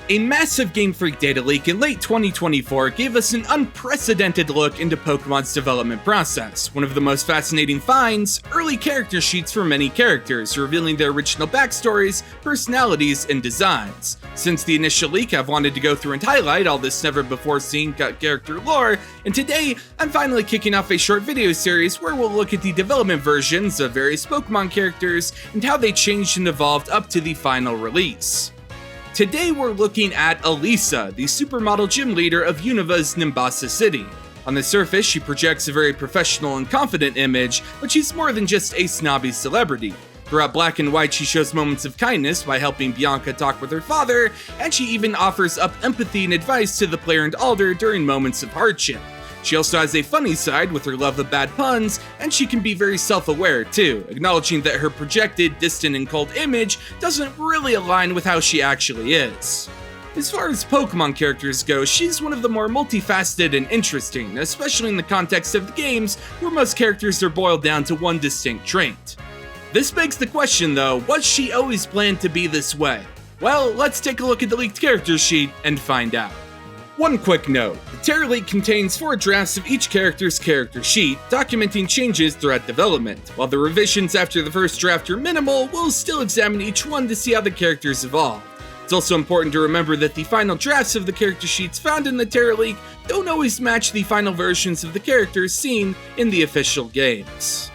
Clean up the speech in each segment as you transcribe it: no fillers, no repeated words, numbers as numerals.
A massive GameFreak data leak in late 2024 gave us an unprecedented look into Pokemon's development process. One of the most fascinating finds, early character sheets for many characters, revealing their original backstories, personalities, and designs. Since the initial leak, I've wanted to go through and highlight all this never-before-seen character lore, and today, I'm finally kicking off a short video series where we'll look at the development versions of various Pokemon characters and how they changed and evolved up to the final release. Today we're looking at Elesa, the supermodel gym leader of Univa's Nimbasa City. On the surface, she projects a very professional and confident image, but she's more than just a snobby celebrity. Throughout Black and White, she shows moments of kindness by helping Bianca talk with her father, and she even offers up empathy and advice to the player and Alder during moments of hardship. She also has a funny side with her love of bad puns, and she can be very self-aware too, acknowledging that her projected, distant, and cold image doesn't really align with how she actually is. As far as Pokemon characters go, she's one of the more multifaceted and interesting, especially in the context of the games, where most characters are boiled down to one distinct trait. This begs the question though, was she always planned to be this way? Well, let's take a look at the leaked character sheet and find out. One quick note, the TeraLeak contains 4 drafts of each character's character sheet, documenting changes throughout development. While the revisions after the first draft are minimal, we'll still examine each one to see how the characters evolve. It's also important to remember that the final drafts of the character sheets found in the TeraLeak don't always match the final versions of the characters seen in the official games.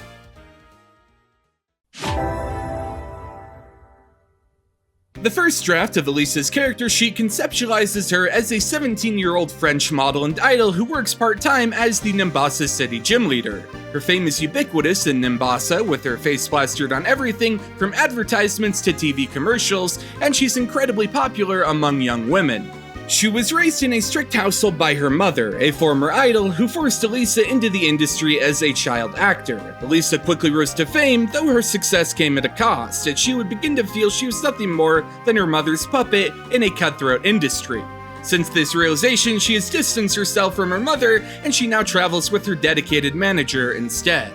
The first draft of Elesa's character sheet conceptualizes her as a 17-year-old French model and idol who works part-time as the Nimbasa City gym leader. Her fame is ubiquitous in Nimbasa, with her face plastered on everything from advertisements to TV commercials, and she's incredibly popular among young women. She was raised in a strict household by her mother, a former idol who forced Elesa into the industry as a child actor. Elesa quickly rose to fame, though her success came at a cost, as she would begin to feel she was nothing more than her mother's puppet in a cutthroat industry. Since this realization, she has distanced herself from her mother, and she now travels with her dedicated manager instead.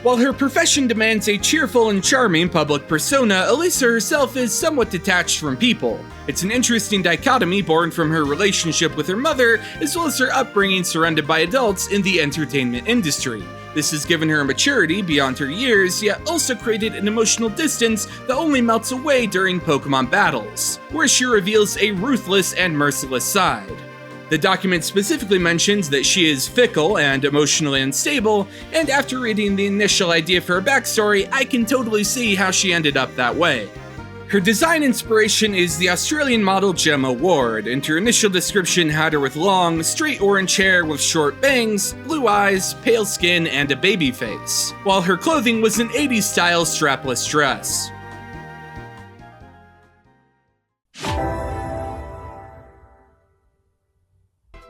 While her profession demands a cheerful and charming public persona, Elesa herself is somewhat detached from people. It's an interesting dichotomy born from her relationship with her mother, as well as her upbringing surrounded by adults in the entertainment industry. This has given her a maturity beyond her years, yet also created an emotional distance that only melts away during Pokemon battles, where she reveals a ruthless and merciless side. The document specifically mentions that she is fickle and emotionally unstable, and after reading the initial idea for her backstory, I can totally see how she ended up that way. Her design inspiration is the Australian model Gemma Ward, and her initial description had her with long, straight orange hair with short bangs, blue eyes, pale skin, and a baby face, while her clothing was an 80s style strapless dress.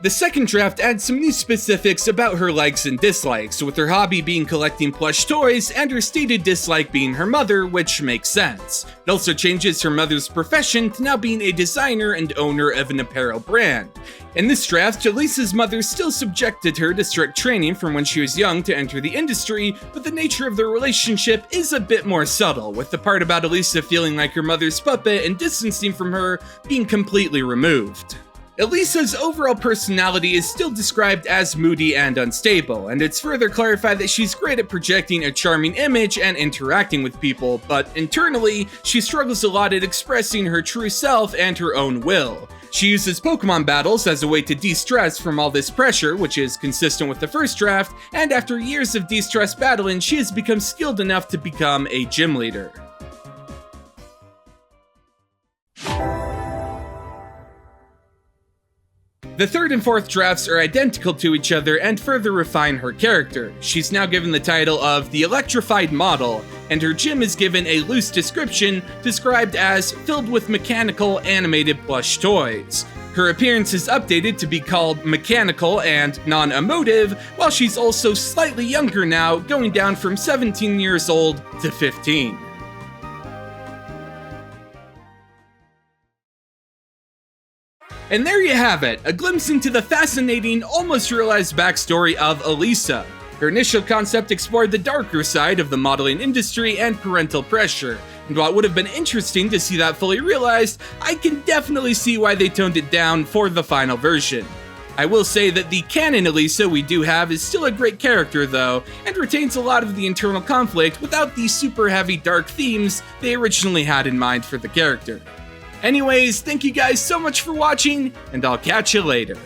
The second draft adds some new specifics about her likes and dislikes, with her hobby being collecting plush toys and her stated dislike being her mother, which makes sense. It also changes her mother's profession to now being a designer and owner of an apparel brand. In this draft, Elesa's mother still subjected her to strict training from when she was young to enter the industry, but the nature of their relationship is a bit more subtle, with the part about Elesa feeling like her mother's puppet and distancing from her being completely removed. Elesa's overall personality is still described as moody and unstable, and it's further clarified that she's great at projecting a charming image and interacting with people, but internally, she struggles a lot at expressing her true self and her own will. She uses Pokemon battles as a way to de-stress from all this pressure, which is consistent with the first draft, and after years of de-stress battling, she has become skilled enough to become a gym leader. The third and fourth drafts are identical to each other and further refine her character. She's now given the title of the Electrified Model, and her gym is given a loose description described as filled with mechanical animated plush toys. Her appearance is updated to be called mechanical and non-emotive, while she's also slightly younger now, going down from 17 years old to 15. And there you have it, a glimpse into the fascinating, almost realized backstory of Elesa. Her initial concept explored the darker side of the modeling industry and parental pressure, And while it would have been interesting to see that fully realized, I can definitely see why they toned it down for the final version. I will say that the canon Elesa we do have is still a great character though, and retains a lot of the internal conflict without the super heavy dark themes they originally had in mind for the character. Anyways, thank you guys so much for watching, and I'll catch you later.